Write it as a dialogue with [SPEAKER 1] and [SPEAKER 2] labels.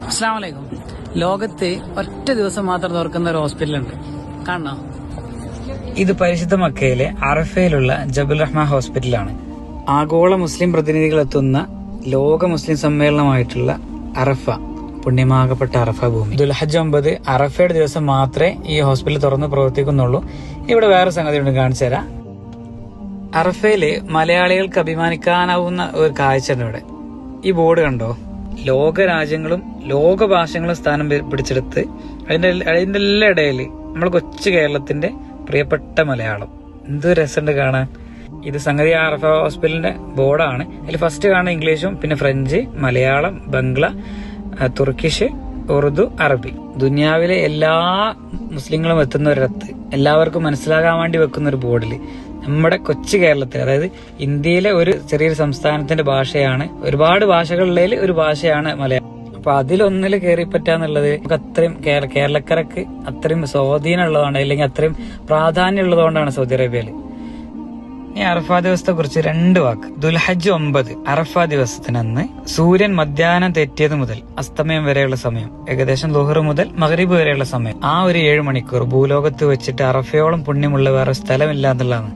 [SPEAKER 1] അസ്സലാമു അലൈക്കും. ലോകത്ത് ഒറ്റ ദിവസം മാത്രം തുറക്കുന്ന ഒരു ഹോസ്പിറ്റലുണ്ട്, കാണണോ? ഇത് പരിശുദ്ധ മക്കയിലെ അറഫയിലുള്ള ജബൽ റഹ്മ ഹോസ്പിറ്റലാണ്. ആഗോള മുസ്ലിം പ്രതിനിധികൾ എത്തുന്ന ലോക മുസ്ലിം സമ്മേളനമായിട്ടുള്ള അറഫ, പുണ്യമാകപ്പെട്ട അറഫ ഭൂമി. ദുൽഹജ്ജ് 9 അറഫയുടെ ദിവസം മാത്രമേ ഈ ഹോസ്പിറ്റൽ തുറന്ന് പ്രവർത്തിക്കുന്നുള്ളൂ. ഇവിടെ വേറെ സംഗതി ഉണ്ട്, കാണിച്ചു തരാം. അറഫയില് മലയാളികൾക്ക് അഭിമാനിക്കാനാവുന്ന ഒരു കാഴ്ച ഉണ്ട് ഇവിടെ. ഈ ബോർഡ് കണ്ടോ? ലോക രാജ്യങ്ങളും ലോക ഭാഷകളും സ്ഥാനം പിടിച്ചെടുത്ത് അതിന്റെ എല്ലാ ഇടയില് നമ്മൾ കൊച്ചു കേരളത്തിന്റെ പ്രിയപ്പെട്ട മലയാളം. എന്ത് രസമുണ്ട് കാണാൻ. ഇത് സംഗതി അറഫ ഹോസ്പിറ്റലിന്റെ ബോർഡാണ്. അതിൽ ഫസ്റ്റ് കാണുന്ന ഇംഗ്ലീഷും പിന്നെ ഫ്രഞ്ച്, മലയാളം, ബംഗ്ല, തുർക്കിഷ്, ഉറുദു, അറബി. ദുനിയാവിലെ എല്ലാ മുസ്ലിങ്ങളും എത്തുന്ന ഒരിടത്ത് എല്ലാവർക്കും മനസ്സിലാകാൻ വേണ്ടി വെക്കുന്ന ഒരു ബോർഡിൽ നമ്മുടെ കൊച്ചു കേരളത്തിൽ, അതായത് ഇന്ത്യയിലെ ഒരു ചെറിയൊരു സംസ്ഥാനത്തിന്റെ ഭാഷയാണ്, ഒരുപാട് ഭാഷകളിൽ ഒരു ഭാഷയാണ് മലയാളം. അപ്പൊ അതിലൊന്നിൽ കയറിപ്പറ്റാന്നുള്ളത് നമുക്ക് അത്രയും കേരളക്കരക്ക് അത്രയും സ്വാധീനം ഉള്ളതുകൊണ്ട്, അല്ലെങ്കിൽ അത്രയും പ്രാധാന്യം ഉള്ളതുകൊണ്ടാണ് സൗദി അറേബ്യയിൽ. ഈ അറഫാ ദിവസത്തെ കുറിച്ച് 2 വാക്ക്. ദുൽഹജ്ജ് 9 അറഫാ ദിവസത്തിനന്ന് സൂര്യൻ മധ്യാഹ്നം തെറ്റിയത് മുതൽ അസ്തമയം വരെയുള്ള സമയം, ഏകദേശം ളുഹർ മുതൽ മഗ്രിബ് വരെയുള്ള സമയം, ആ ഒരു 7 മണിക്കൂർ ഭൂലോകത്ത് വെച്ചിട്ട് അറഫയോളം പുണ്യമുള്ള വേറെ സ്ഥലമില്ല എന്നുള്ളതാണ്.